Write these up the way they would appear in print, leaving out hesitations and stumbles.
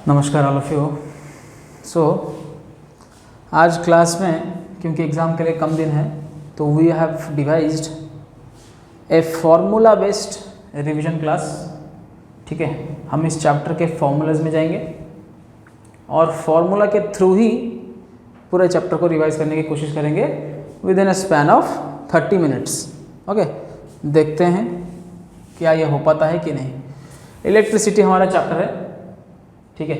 नमस्कार all of you. सो आज class में क्योंकि एग्ज़ाम के लिए कम दिन है तो we have devised a formula based revision class. ठीक है, हम इस चैप्टर के फॉर्मूलाज में जाएंगे और फॉर्मूला के थ्रू ही पूरे चैप्टर को रिवाइज करने की कोशिश करेंगे with in a span of 30 minutes. Okay, देखते हैं क्या ये हो पाता है कि नहीं। इलेक्ट्रिसिटी हमारा चैप्टर है। ठीक है,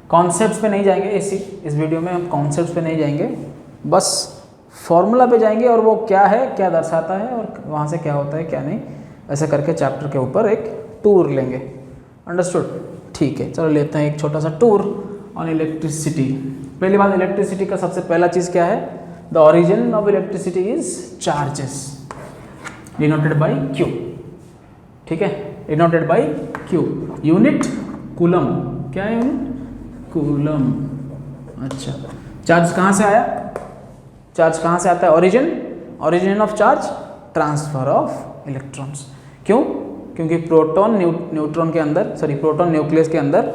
कॉन्सेप्ट्स पे नहीं जाएंगे। इस वीडियो में हम कॉन्सेप्ट्स पे नहीं जाएंगे, बस फॉर्मूला पे जाएंगे और वो क्या है, क्या दर्शाता है और वहाँ से क्या होता है क्या नहीं, ऐसे करके चैप्टर के ऊपर एक टूर लेंगे। अंडरस्टूड? ठीक है, चलो लेते हैं एक छोटा सा टूर ऑन इलेक्ट्रिसिटी। पहली बात, इलेक्ट्रिसिटी का सबसे पहला चीज़ क्या है? The origin of electricity is charges denoted by Q. ठीक है, denoted by Q. Unit coulomb. क्या है यूनिट? कूलम। अच्छा, चार्ज कहाँ से आया? चार्ज कहाँ से आता है? Origin of charge, transfer of electrons. क्यों? क्योंकि प्रोटॉन न्यूट्रॉन के अंदर, प्रोटॉन न्यूक्लियस के अंदर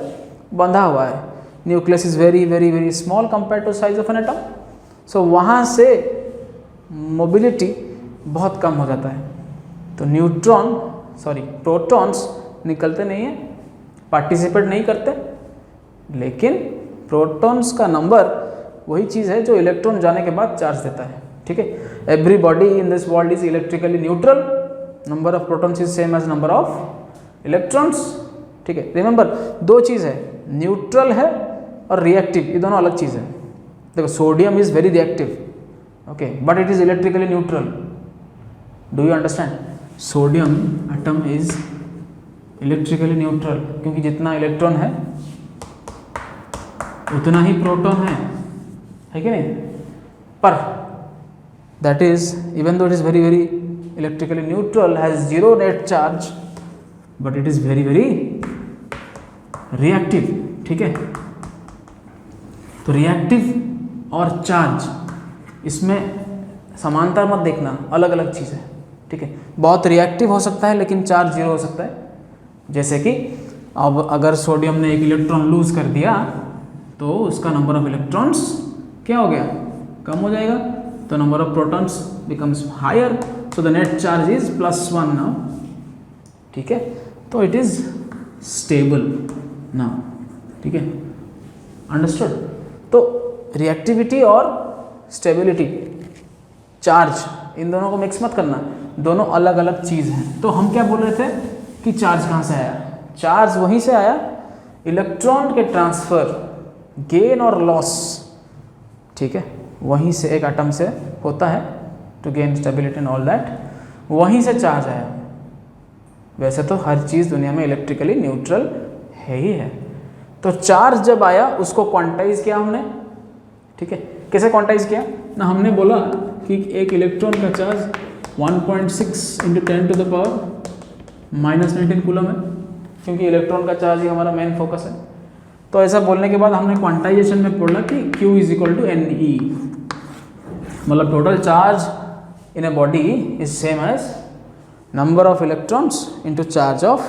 बंधा हुआ है। Nucleus is very very very small compare to size of an atom. So वहाँ से मोबिलिटी बहुत कम हो जाता है, तो प्रोटॉन्स निकलते नहीं हैं, पार्टिसिपेट नहीं करते, लेकिन प्रोटॉन्स का नंबर वही चीज़ है जो इलेक्ट्रॉन जाने के बाद चार्ज देता है। ठीक है, everybody in this world is electrically neutral, number of protons is same as number of electrons. ठीक है, रिमेंबर दो चीज़ है, न्यूट्रल है और रिएक्टिव, ये दोनों अलग चीज़ है। देखो, sodium is very reactive, okay, but it is electrically neutral. Do you understand? Sodium atom is electrically neutral क्योंकि जितना इलेक्ट्रॉन है उतना ही प्रोटॉन है कि नहीं? पर that is even though it is very very electrically neutral, has zero net charge, but it is very very reactive. ठीक है, तो रिएक्टिव और चार्ज इसमें समांतर मत देखना, अलग अलग चीज़ है। ठीक है, बहुत रिएक्टिव हो सकता है लेकिन चार्ज जीरो हो सकता है। जैसे कि अब अगर सोडियम ने एक इलेक्ट्रॉन लूज कर दिया तो उसका नंबर ऑफ इलेक्ट्रॉन्स क्या हो गया? कम हो जाएगा, तो number of protons becomes higher, so the net charge is +1 now. ठीक है, तो इट इज स्टेबल नाउ। ठीक है, अंडरस्टूड? तो रिएक्टिविटी और स्टेबिलिटी, चार्ज, इन दोनों को मिक्स मत करना, दोनों अलग अलग चीज़ हैं। तो हम क्या बोल रहे थे कि चार्ज कहाँ से आया? चार्ज वहीं से आया, इलेक्ट्रॉन के ट्रांसफर, गेन और लॉस, ठीक है, वहीं से एक एटम से होता है to gain stability and all that, वहीं से चार्ज आया। वैसे तो हर चीज़ दुनिया में इलेक्ट्रिकली न्यूट्रल है ही है। तो चार्ज जब आया उसको क्वांटाइज किया हमने। ठीक है, कैसे क्वांटाइज किया ना? हमने बोला कि एक इलेक्ट्रॉन का चार्ज 1.6 × 10⁻⁻19 कूलम है, क्योंकि इलेक्ट्रॉन का चार्ज ही हमारा मेन फोकस है। तो ऐसा बोलने के बाद हमने क्वांटाइजेशन में बोला कि Q = Ne, मतलब total charge in a body is same as number of electrons into charge of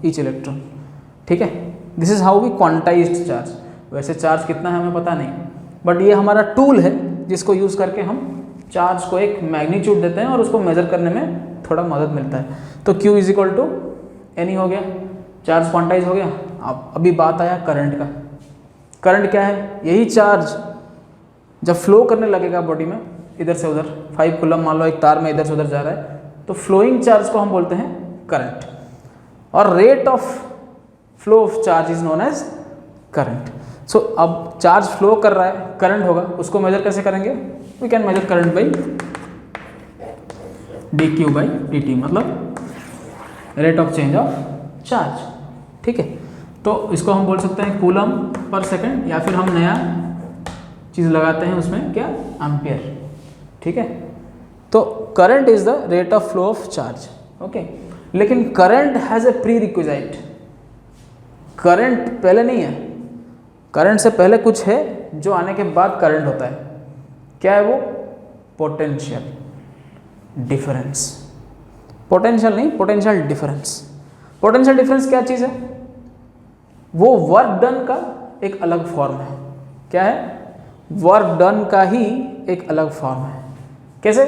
each electron. ठीक है, this is how we quantized charge. वैसे चार्ज कितना है हमें पता नहीं, बट ये हमारा टूल है जिसको यूज़ करके हम चार्ज को एक मैग्नीट्यूड देते हैं और उसको मेजर करने में थोड़ा मदद मिलता है। तो Q = Ne हो गया, चार्ज क्वांटाइज हो गया। अब अभी बात आया करंट का। करंट क्या है? यही चार्ज जब फ्लो करने लगेगा बॉडी में, इधर से उधर, 5 कूलम मान लो एक तार में इधर से उधर जा रहा है, तो फ्लोइंग चार्ज को हम बोलते हैं करंट, और rate of flow of charge is known as current. So अब चार्ज फ्लो कर रहा है, करंट होगा, उसको मेजर कैसे करेंगे? We can measure current by dQ/dt, मतलब rate of change of charge. ठीक है, तो इसको हम बोल सकते हैं कूलम पर सेकंड, या फिर हम नया चीज़ लगाते हैं उसमें, क्या? एम्पियर। ठीक है, तो current is the rate of flow of charge. Okay, लेकिन current has a prerequisite. Current पहले नहीं है, करंट से पहले कुछ है जो आने के बाद करंट होता है। क्या है वो? Potential difference. पोटेंशियल नहीं, पोटेंशियल डिफरेंस। पोटेंशियल डिफरेंस क्या चीज़ है? वो वर्क डन का एक अलग फॉर्म है। क्या है? वर्क डन का ही एक अलग फॉर्म है। कैसे?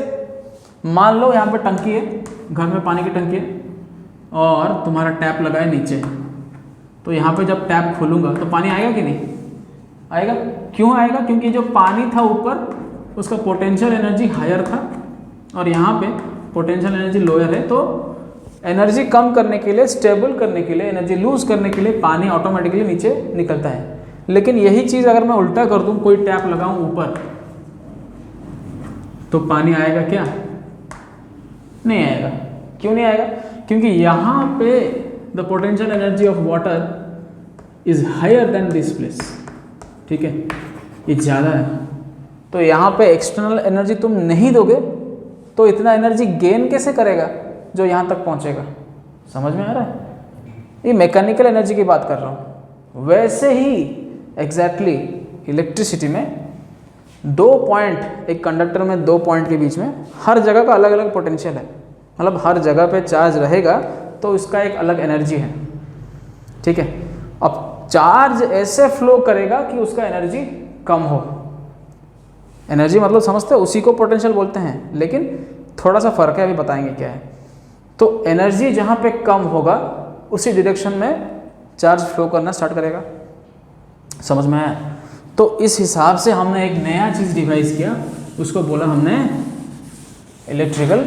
मान लो यहाँ पे टंकी है, घर में पानी की टंकी है और तुम्हारा टैप लगा है नीचे, तो यहाँ पे जब टैप खोलूँगा तो पानी आएगा कि नहीं आएगा? क्यों आएगा? क्योंकि जो पानी था ऊपर उसका पोटेंशियल एनर्जी हायर था और यहाँ पे पोटेंशियल एनर्जी लोअर है, तो एनर्जी कम करने के लिए, स्टेबल करने के लिए, एनर्जी लूज करने के लिए पानी ऑटोमेटिकली नीचे निकलता है। लेकिन यही चीज़ अगर मैं उल्टा कर दूँ, कोई टैप लगाऊँ ऊपर, तो पानी आएगा क्या? नहीं आएगा। क्यों नहीं आएगा? क्योंकि यहाँ पे the potential energy of water is higher than this place. ठीक है, ये ज़्यादा है, तो यहाँ पे एक्सटर्नल एनर्जी तुम नहीं दोगे तो इतना एनर्जी गेन कैसे करेगा जो यहाँ तक पहुँचेगा? समझ में आ रहा है? ये मैकेनिकल एनर्जी की बात कर रहा हूँ। वैसे ही एग्जैक्टली इलेक्ट्रिसिटी में 2 पॉइंट, एक कंडक्टर में 2 पॉइंट के बीच में हर जगह का अलग अलग पोटेंशियल है। मतलब हर जगह पे चार्ज रहेगा तो उसका एक अलग एनर्जी है। ठीक है, अब चार्ज ऐसे फ्लो करेगा कि उसका एनर्जी कम हो। एनर्जी मतलब समझते हो, उसी को पोटेंशियल बोलते हैं, लेकिन थोड़ा सा फर्क है, अभी बताएंगे क्या है। तो एनर्जी जहाँ पे कम होगा उसी डायरेक्शन में चार्ज फ्लो करना स्टार्ट करेगा। समझ में आया? तो इस हिसाब से हमने एक नया चीज़ डिवाइस किया, उसको बोला हमने इलेक्ट्रिकल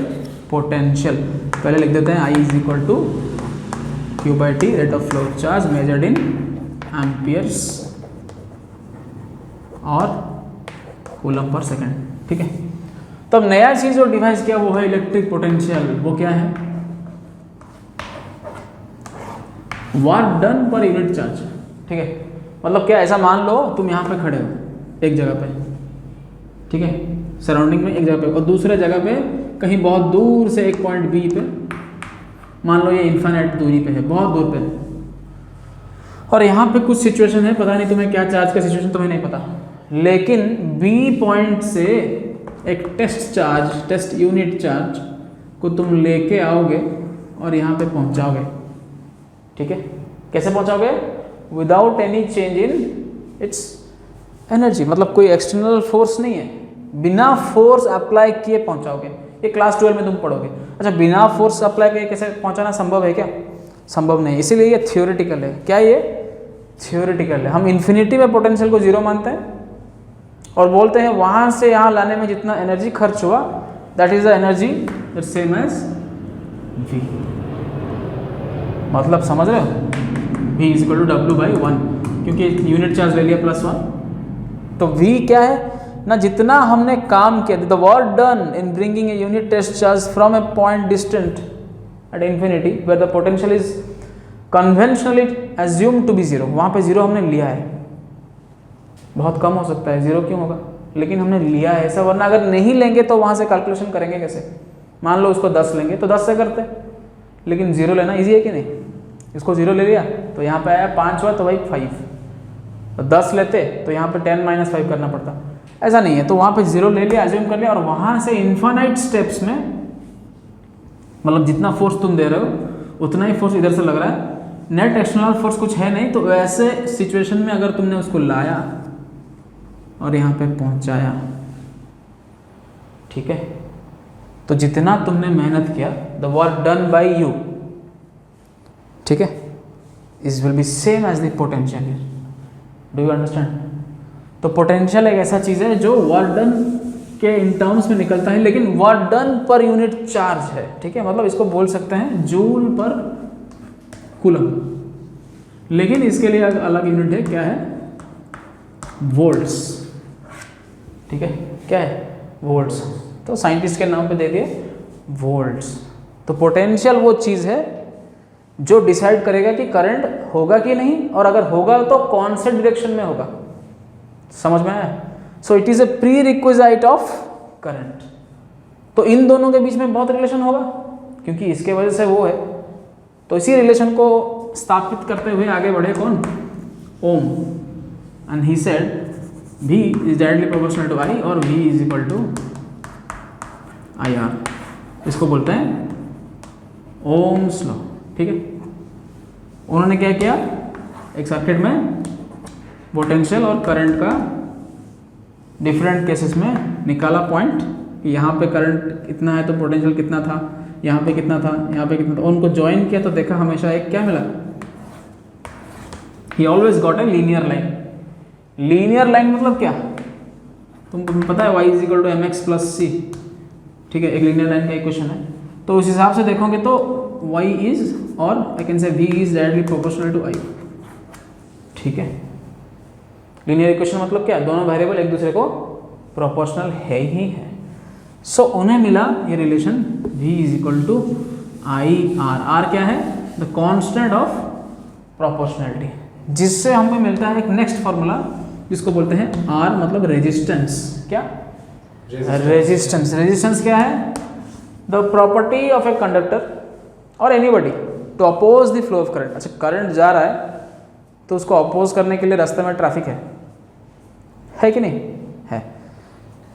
पोटेंशियल। पहले लिख देते हैं I is equal to Q/T, rate of flow of charge measured in amperes और कूलम पर सेकेंड। ठीक है, तो अब नया चीज़ जो डिवाइस किया वो है इलेक्ट्रिक पोटेंशियल। वो क्या है? Work done per unit charge. ठीक है, मतलब क्या? ऐसा मान लो तुम यहाँ पे खड़े हो एक जगह पे, ठीक है, सराउंडिंग में एक जगह पे, और दूसरे जगह पे कहीं बहुत दूर से एक पॉइंट बी पे, मान लो ये इन्फिनिट दूरी पे है, बहुत दूर पे, और यहाँ पे कुछ सिचुएशन है, पता नहीं तुम्हें क्या चार्ज का सिचुएशन तुम्हें नहीं पता, लेकिन बी पॉइंट से एक test charge, test unit charge को तुम लेके आओगे और यहाँ पे पहुँचाओगे। ठीक है, कैसे पहुँचाओगे? Without any change in its energy, मतलब कोई एक्सटर्नल फोर्स नहीं है, बिना फोर्स अप्लाई किए पहुँचाओगे। ये क्लास 12 में तुम पढ़ोगे। अच्छा, बिना फोर्स अप्लाई किए कैसे पहुँचाना संभव है क्या? संभव नहीं, इसीलिए ये थियोरेटिकल है। क्या ये? थियोरेटिकल है। हम इन्फिनिटी में पोटेंशियल को जीरो मानते हैं और बोलते हैं वहाँ से यहाँ लाने में जितना एनर्जी खर्च हुआ, that is the energy that same as V। मतलब समझ रहे हो? V is equal to W/1, क्योंकि यूनिट चार्ज ले लिया +1, तो V क्या है ना? जितना हमने काम किया, the work done in bringing a unit test charge from a point distant at infinity where the potential is conventionally assume to be zero. वहाँ पे जीरो हमने लिया है, बहुत कम हो सकता है, जीरो क्यों होगा, लेकिन हमने लिया है ऐसा, वरना अगर नहीं लेंगे तो वहाँ से कैलकुलेशन करेंगे कैसे? मान लो उसको 10 लेंगे तो 10 से करते, लेकिन जीरो लेना इजी है कि नहीं? इसको जीरो ले लिया तो यहाँ पे आया 5 हुआ तो भाई 5, तो 10 लेते तो यहाँ पे 10 - 5 करना पड़ता, ऐसा नहीं है। तो वहाँ पे जीरो ले लिया, एज्यूम कर लिया, और वहाँ से इन्फिनाइट स्टेप्स में, मतलब जितना फोर्स तुम दे रहे हो उतना ही फोर्स इधर से लग रहा है, नेट एक्सटर्नल फोर्स कुछ है नहीं, तो ऐसे सिचुएशन में अगर तुमने उसको लाया और यहाँ पे पहुँचाया, ठीक है, तो जितना तुमने मेहनत किया, the work done by you, ठीक है, is will be same as the potential. Do you understand? तो पोटेंशियल एक ऐसा चीज़ है जो वर्क डन के इन टर्म्स में निकलता है, लेकिन work done per unit charge है। ठीक है, मतलब इसको बोल सकते हैं जूल पर कूलम, लेकिन इसके लिए अलग यूनिट है, क्या है? वोल्ट्स। ठीक है, क्या है? वोल्ट्स। तो साइंटिस्ट के नाम पे दे दिए वोल्ट्स। तो पोटेंशियल वो चीज़ है जो डिसाइड करेगा कि करंट होगा कि नहीं, और अगर होगा तो कौन से डायरेक्शन में होगा। समझ में आया? So it is a pre requisite of current. तो इन दोनों के बीच में बहुत रिलेशन होगा, क्योंकि इसके वजह से वो है। तो इसी रिलेशन को स्थापित करते हुए आगे बढ़े कौन? Ohm. And he said V is directly proportional to I और V is equal to IR। इसको बोलते हैं ओम्स लॉ। ठीक है, उन्होंने क्या किया? एक सर्किट में पोटेंशियल और करंट का डिफरेंट केसेस में निकाला पॉइंट, यहाँ पे करंट इतना है तो पोटेंशियल कितना था, यहाँ पे कितना था, यहाँ पे कितना था, उनको ज्वाइन किया तो देखा हमेशा एक क्या मिला, he always got a linear line. Linear line मतलब क्या, तुमको पता है y is equal to mx plus C, ठीक है, एक लीनियर लाइन का इक्वेशन है। तो उस हिसाब से देखोगे तो y इज और I can say v is directly proportional to i, ठीक है। लीनियर इक्वेशन मतलब क्या, दोनों वेरिएबल एक दूसरे को प्रोपोर्शनल है ही है। सो उन्हें मिला ये relation v is equal to I R. R क्या है, द कांस्टेंट ऑफ प्रोपोर्शनलिटी, जिससे हमें मिलता है एक नेक्स्ट फॉर्मूला जिसको बोलते हैं R मतलब रेजिस्टेंस। क्या रेजिस्टेंस, रेजिस्टेंस क्या है, the property of a conductor और anybody to oppose the flow of current. अच्छा, करंट जा रहा है तो उसको अपोज करने के लिए रास्ते में ट्रैफिक है कि नहीं है।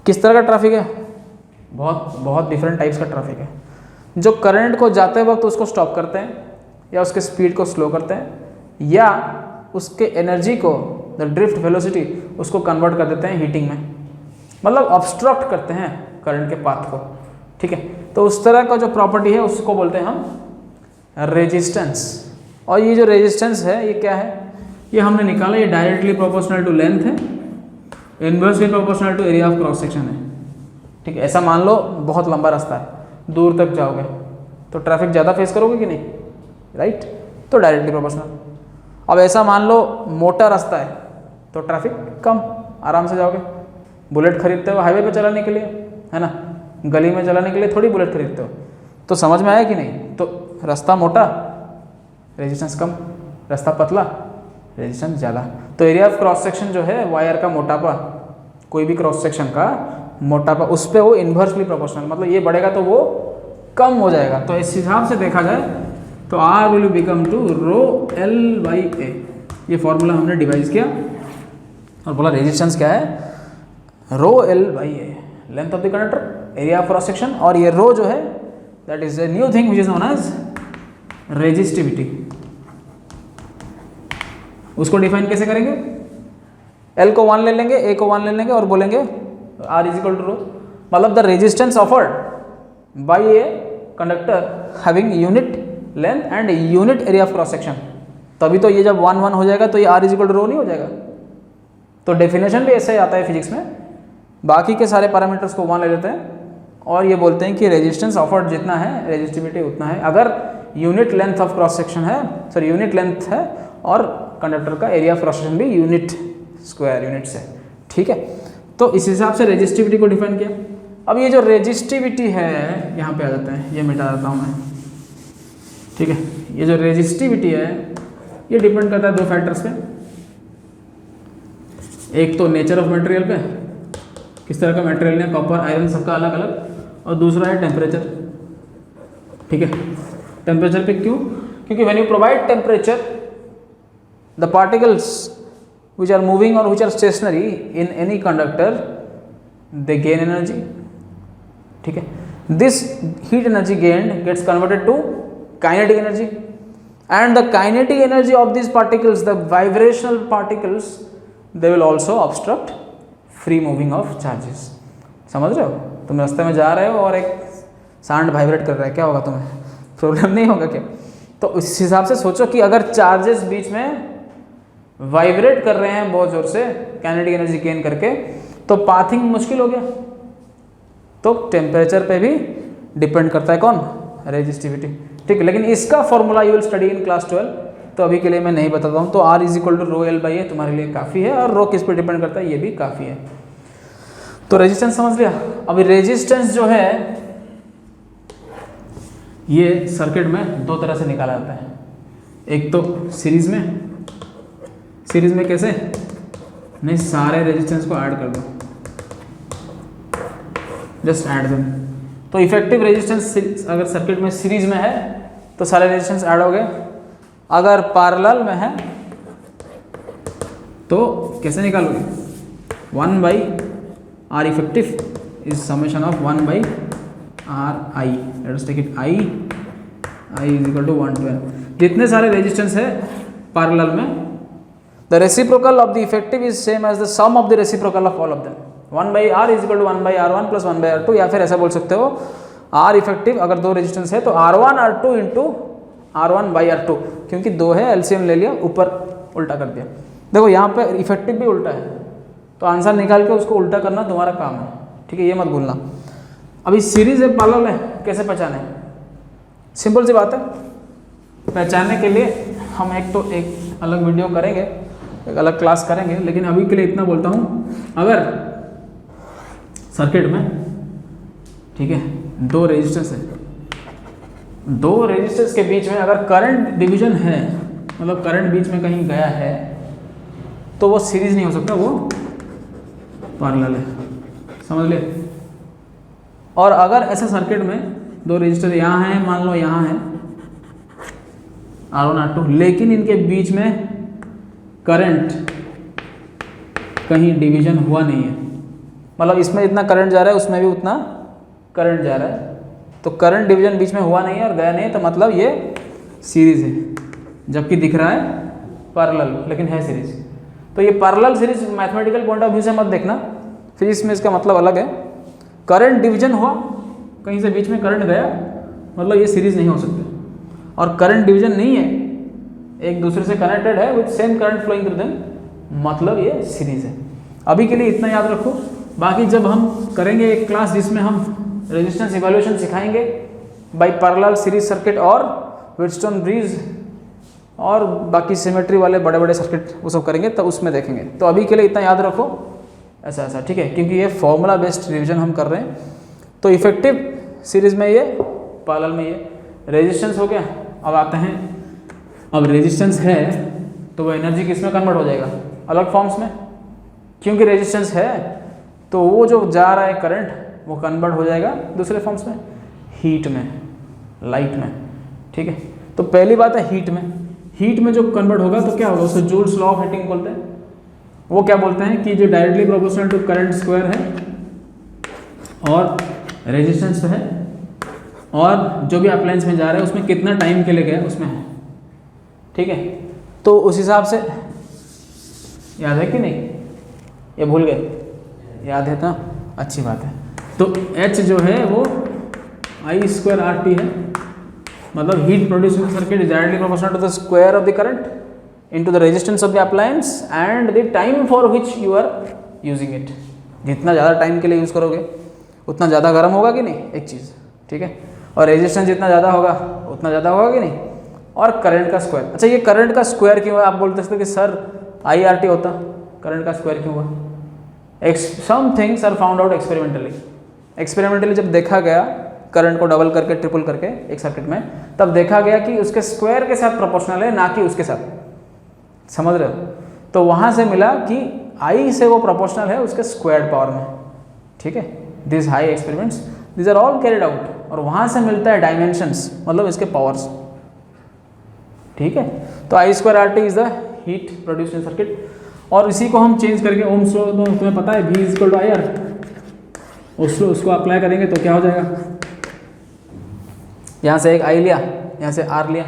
किस तरह का ट्रैफिक है, बहुत डिफरेंट टाइप्स का ट्रैफिक है। जो करंट को जाते वक्त उसको स्टॉप करते हैं या उसके स्पीड को स्लो करते हैं या उसके एनर्जी को, द ड्रिफ्ट वेलोसिटी, उसको कन्वर्ट कर देते हैं हीटिंग में, मतलब ऑब्स्ट्रक्ट करते हैं करंट के पाथ को, ठीक है। तो उस तरह का जो प्रॉपर्टी है उसको बोलते हैं हम रेजिस्टेंस। और ये जो रेजिस्टेंस है ये क्या है, ये हमने निकाला, ये डायरेक्टली प्रोपोर्शनल टू लेंथ है, inversely proportional to area of cross section है, ठीक है। ऐसा मान लो बहुत लंबा रास्ता है, दूर तक जाओगे तो ट्रैफिक ज़्यादा फेस करोगे कि नहीं, राइट, तो डायरेक्टली प्रोपोर्शनल। अब ऐसा मान लो मोटा रास्ता है तो ट्रैफिक कम, आराम से जाओगे। बुलेट खरीदते हो हाईवे पे चलाने के लिए, है ना, गली में चलाने के लिए थोड़ी बुलेट खरीदते हो। तो समझ में आया कि नहीं, तो रास्ता मोटा रेजिस्टेंस कम, रास्ता पतला रेजिस्टेंस ज़्यादा। तो एरिया ऑफ क्रॉस सेक्शन जो है वायर का मोटापा, कोई भी क्रॉस सेक्शन का मोटापा, उस पर वो इन्वर्सली प्रोपोर्शनल, मतलब ये बढ़ेगा तो वो कम हो जाएगा। तो इस हिसाब से देखा जाए तो R will become to rho L by A. ये फॉर्मूला हमने डिवाइस किया और बोला रेजिस्टेंस क्या है, rho L by A, length of the conductor, area of cross section, और ये रो जो है that is a new thing which is known as resistivity. उसको डिफाइन कैसे करेंगे, L को 1 ले लेंगे, A को 1 ले लेंगे और बोलेंगे R इज इक्वल टू रो, मतलब the resistance offered by a conductor having unit length and unit area of cross section. तभी तो ये जब 1 1 हो जाएगा तो ये R इज इक्वल टू रो नहीं हो जाएगा। तो डेफिनेशन भी ऐसे ही आता है फिजिक्स में, बाकी के सारे पैरामीटर्स को 1 ले लेते हैं और ये बोलते हैं कि रेजिस्टेंस ऑफर्ड जितना है रेजिस्टिविटी उतना है, अगर unit length of cross section है, सॉरी यूनिट लेंथ है और कंडक्टर का एरिया ऑफ क्रॉस सेक्शन भी यूनिट स्क्वायर यूनिट्स है, ठीक है। तो इस हिसाब से रेजिस्टिविटी को डिफाइन किया। अब ये जो रेजिस्टिविटी है यहाँ पे आ जाता है, ये मिटा देता हूँ मैं, ठीक है। ये जो रेजिस्टिविटी है ये डिपेंड करता है दो फैक्टर्स पे, एक तो नेचर ऑफ मटेरियल पे, किस तरह का मटेरियल है, कॉपर आयरन सबका अलग अलग, और दूसरा है टेम्परेचर, ठीक है। टेम्परेचर पे क्यों, क्योंकि when you provide temperature the particles which are moving or which are stationary in any conductor they gain energy, ठीक है। this heat energy gained gets converted to kinetic energy and the kinetic energy of these particles, the vibrational particles, they will also obstruct free moving of charges। समझ रहे हो, तुम रास्ते में जा रहे हो और एक सांड वाइब्रेट कर रहा है, क्या होगा, तुम्हें प्रॉब्लम नहीं होगा क्या। तो इस हिसाब से सोचो कि अगर चार्जेस बीच में वाइब्रेट कर रहे हैं बहुत जोर से काइनेटिक एनर्जी गेन करके, तो पाथिंग मुश्किल हो गया। तो टेम्परेचर पे भी डिपेंड करता है कौन, रेजिस्टिविटी, ठीक है। लेकिन इसका formula you will study in class 12, तो अभी के लिए मैं नहीं बताता हूँ। तो R is equal to rho L by A तुम्हारे लिए काफ़ी है, और रो किस पे डिपेंड करता है ये भी काफ़ी है। तो रेजिस्टेंस समझ लिया। अभी रेजिस्टेंस जो है ये सर्किट में दो तरह से निकाला जाता है, एक तो सीरीज में, सीरीज में कैसे, नहीं सारे रेजिस्टेंस को ऐड कर दो, जस्ट ऐड देम। तो इफेक्टिव रेजिस्टेंस अगर सर्किट में सीरीज में है तो सारे रेजिस्टेंस ऐड हो गए, अगर पैरेलल में है तो कैसे निकालोगे, 1 by R effective is summation of 1 by R I, let us take it I is equal to 1 to n। जितने सारे रेजिस्टेंस है पैरेलल में the reciprocal of the effective is same as the sum of the reciprocal of all of them, 1/r is equal to 1/r1 plus 1/r2, या फिर ऐसा बोल सकते हो R इफेक्टिव अगर दो रेजिस्टेंस है तो R1 R2 इंटू R1/R2, क्योंकि दो है एलसीएम ले लिया, ऊपर उल्टा कर दिया। देखो यहाँ पे इफेक्टिव भी उल्टा है, तो आंसर निकाल के उसको उल्टा करना तुम्हारा काम है, ठीक है, ये मत भूलना। अभी सीरीज है पैरेलल है, कैसे पहचाने? सिंपल सी बात है, पहचानने के लिए हम एक अलग वीडियो करेंगे, एक अलग क्लास करेंगे, लेकिन अभी के लिए इतना बोलता हूँ, अगर सर्किट में, ठीक है, दो रेजिस्टेंस है, दो रेजिस्टेंस के बीच में अगर करंट डिवीजन है, मतलब करंट बीच में कहीं गया है, तो वो सीरीज नहीं हो सकता, वो पैरेलल है, समझ ले। और अगर ऐसे सर्किट में दो रेजिस्टर यहाँ हैं, मान लो यहाँ है R1 R2, लेकिन इनके बीच में करंट कहीं डिवीजन हुआ नहीं है, मतलब इसमें जितना करंट जा रहा है उसमें भी उतना करंट जा रहा है, तो करंट डिवीजन बीच में हुआ नहीं है और गया नहीं है, तो मतलब ये सीरीज है, जबकि दिख रहा है पैरेलल, लेकिन है सीरीज। तो ये parallel series mathematical point of view से मत देखना, फिजिक्स में इसका मतलब अलग है। करंट डिवीजन हुआ, कहीं से बीच में करंट गया, मतलब ये सीरीज नहीं हो सकते, और करंट डिवीजन नहीं है, एक दूसरे से कनेक्टेड है with same current flowing through them, मतलब ये सीरीज है। अभी के लिए इतना याद रखो, बाकी जब हम करेंगे एक क्लास जिसमें हम रेजिस्टेंस इवैल्यूएशन सिखाएंगे बाय पैरेलल सीरीज सर्किट और व्हीटस्टोन ब्रिज और बाकी सिमेट्री वाले बड़े बड़े सर्किट वो सब करेंगे, तो उसमें देखेंगे। तो अभी के लिए इतना याद रखो, ऐसा ऐसा, ठीक है, क्योंकि ये फॉर्मूला बेस्ड रिवीजन हम कर रहे हैं। तो इफेक्टिव सीरीज में ये, पैरेलल में ये, रेजिस्टेंस हो गया। अब आते हैं, अब रेजिस्टेंस है तो वो एनर्जी किस में कन्वर्ट हो जाएगा? अलग फॉर्म्स में, क्योंकि रेजिस्टेंस है तो वो जो जा रहा है करंट वो कन्वर्ट हो जाएगा दूसरे फॉर्म्स में, हीट में, लाइट में, ठीक है। तो पहली बात है हीट में, हीट में जो कन्वर्ट होगा तो क्या होगा, उसको जूल्स लॉ ऑफ हीटिंग बोलते हैं। वो क्या बोलते हैं कि जो directly proportional to current square है और रेजिस्टेंस है, और जो भी अप्लायंस में जा रहा है उसमें कितना टाइम के लिए गया उसमें है, ठीक है। तो उस हिसाब से याद है कि नहीं, ये भूल गए? याद है तो अच्छी बात है। तो H जो है वो I² RT है, मतलब heat producing circuit is directly proportional to the square of the current into the resistance of the appliance and the time for which you are using it। जितना ज़्यादा टाइम के लिए use करोगे उतना ज़्यादा गर्म होगा कि नहीं, एक चीज़, ठीक है। और रेजिस्टेंस जितना ज़्यादा होगा उतना ज़्यादा होगा कि नहीं, और करंट का स्क्वायर। अच्छा, ये करंट का स्क्वायर क्यों है? आप बोलते थे कि सर IRT होता, करंट का स्क्वायर क्यों हुआ? Some things are found out experimentally. Experimentally जब देखा गया करंट को डबल करके ट्रिपल करके एक सर्किट में, तब देखा गया कि उसके स्क्वायर के साथ प्रोपोर्शनल है, ना कि उसके साथ, समझ रहे हो? तो वहाँ से मिला कि I से वो प्रोपोर्शनल है उसके स्क्वायर्ड पावर में, ठीक है। This high experiments this are all carried out, और वहाँ से मिलता है डायमेंशंस, मतलब इसके पावर्स, ठीक है। तो I² RT is the heat produced in circuit, और इसी को हम चेंज करके ओम्स लॉ, तो तुम्हें पता है V इक्वल टू IR, उसको अप्लाई करेंगे तो क्या हो जाएगा, यहाँ से एक I लिया, यहाँ से R लिया,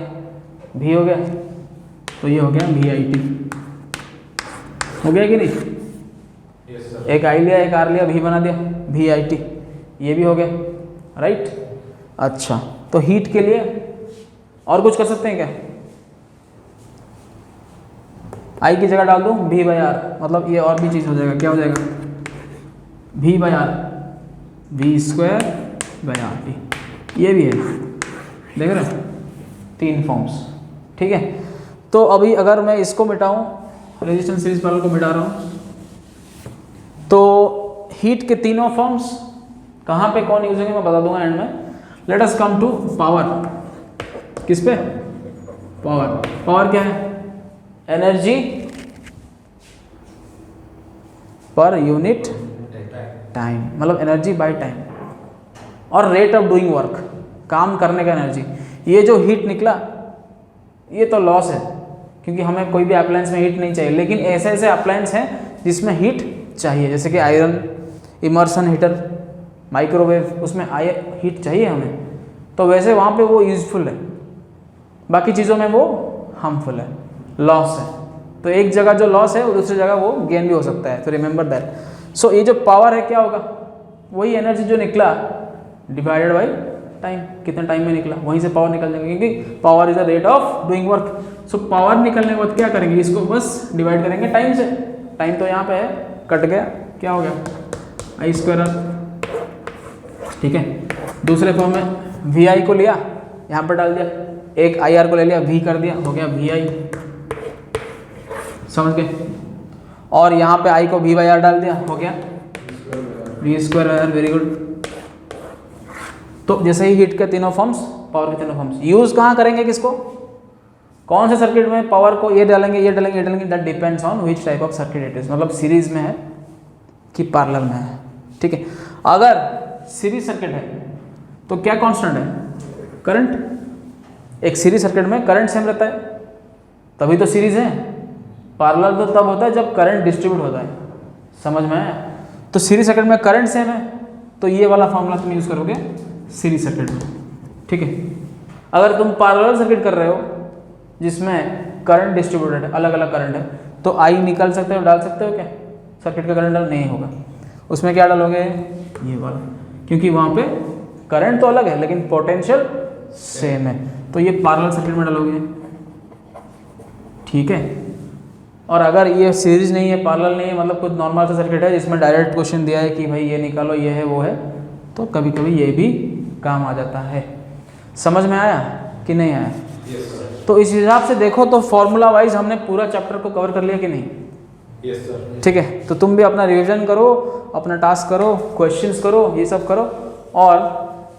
V हो गया, तो ये हो गया VIT, हो गया कि नहीं? yes, एक I लिया, एक R लिया, V बना दिया, VIT, ये भी हो गया, राइट। अच्छा, तो हीट के लिए और कुछ कर सकते हैं क्या? I की जगह डाल दूँ V/R, मतलब ये और भी चीज़ हो जाएगा, क्या हो जाएगा? V/R, V²/RT, ये भी है, देख रहे हो, 3 फॉर्म्स, ठीक है। तो अभी अगर मैं इसको मिटाऊं, रेजिस्टेंस सीरीज पैरेलल को मिटा रहा हूं, तो हीट के तीनों फॉर्म्स कहाँ पे कौन यूज होंगे मैं बता दूंगा एंड में। Let us come to power. किस पे? पावर। पावर क्या है? एनर्जी पर यूनिट टाइम, मतलब एनर्जी बाय टाइम, और रेट ऑफ डूइंग वर्क, काम करने का एनर्जी। ये जो हीट निकला ये तो लॉस है, क्योंकि हमें कोई भी अप्लायंस में हीट नहीं चाहिए, लेकिन ऐसे ऐसे अप्लायंस हैं जिसमें हीट चाहिए, जैसे कि आयरन, इमर्सन हीटर, माइक्रोवेव, उसमें हीट चाहिए हमें, तो वैसे वहाँ पे वो यूजफुल है, बाकी चीज़ों में वो हार्मफुल है, लॉस है, तो एक जगह जो लॉस है वो दूसरी जगह वो गेन भी हो सकता है, तो रिमेंबर दैट। सो ये जो पावर है क्या होगा, वही एनर्जी जो निकला डिवाइडेड बाई टाइम, कितने टाइम में निकला, वहीं से पावर निकल जाएंगे, क्योंकि power is the rate of doing work. So power निकलने के बाद क्या करेंगे, इसको बस डिवाइड करेंगे टाइम से। टाइम तो यहाँ पे है, कट गया, क्या हो गया आई स्क्वायर, ठीक है। दूसरे फॉर्म में वी आई को लिया, यहाँ पर डाल दिया, एक आई आर को ले लिया, वी कर दिया, हो गया वी आई, समझ गए। और यहाँ पे आई को वी बाई आर डाल दिया, हो गया V square R, very good. तो जैसे ही हीट के तीनों फॉर्म्स, पावर के तीनों फॉर्म्स, यूज कहाँ करेंगे किसको, कौन से सर्किट में पावर को, ये डालेंगे ये डालेंगे ये डालेंगे, that depends on which type of circuit it is, मतलब सीरीज में है कि पैरेलल में है, ठीक है। अगर सीरीज सर्किट है तो क्या कांस्टेंट है, करंट। एक सीरीज सर्किट में करंट सेम रहता है, तभी तो सीरीज है। पैरेलल तो तब होता है जब करंट डिस्ट्रीब्यूट होता है, समझ में आया। तो सीरीज सर्किट में करंट सेम है, तो ये वाला फॉर्मूला तुम यूज करोगे सीरीज सर्किट में, ठीक है। अगर तुम पैरेलल सर्किट कर रहे हो जिसमें करंट डिस्ट्रीब्यूटेड है, अलग अलग करंट है, तो आई निकाल सकते हो, डाल सकते हो क्या, सर्किट का करंट नहीं होगा, उसमें क्या डालोगे ये वाला, क्योंकि वहाँ पे करंट तो अलग है लेकिन पोटेंशियल सेम है, तो ये पैरेलल सर्किट में डालोगे, ठीक है। और अगर ये सीरीज नहीं है, पैरेलल नहीं है, मतलब कुछ नॉर्मल सा सर्किट है जिसमें डायरेक्ट क्वेश्चन दिया है कि भाई ये निकालो, ये है वो है, तो कभी कभी ये भी काम आ जाता है। समझ में आया कि नहीं आया? तो इस हिसाब से देखो तो फॉर्मूला वाइज हमने पूरा चैप्टर को कवर कर लिया कि नहीं? Yes sir. ठीक है, तो तुम भी अपना रिवीजन करो, अपना टास्क करो, क्वेश्चंस करो, ये सब करो। और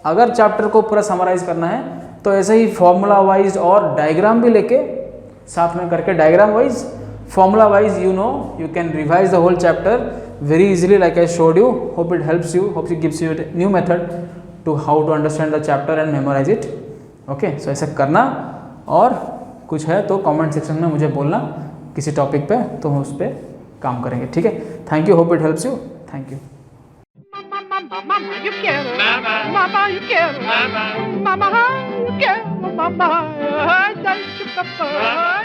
अगर चैप्टर को पूरा समराइज करना है तो ऐसे ही फॉर्मूला वाइज और डायग्राम भी लेके साथ में करके, diagram wise formula wise, you can revise the whole chapter very easily like I showed you. Hope it helps you, hope it gives you a new method to how to understand the chapter and memorize it. Okay, so ऐसा करना, और कुछ है तो comment section में मुझे बोलना किसी टॉपिक पे, तो हम उस पर काम करेंगे, ठीक है। Thank you, hope it helps you, thank you. Mama, you care. Mama, you care. Mama, you care. Mama, I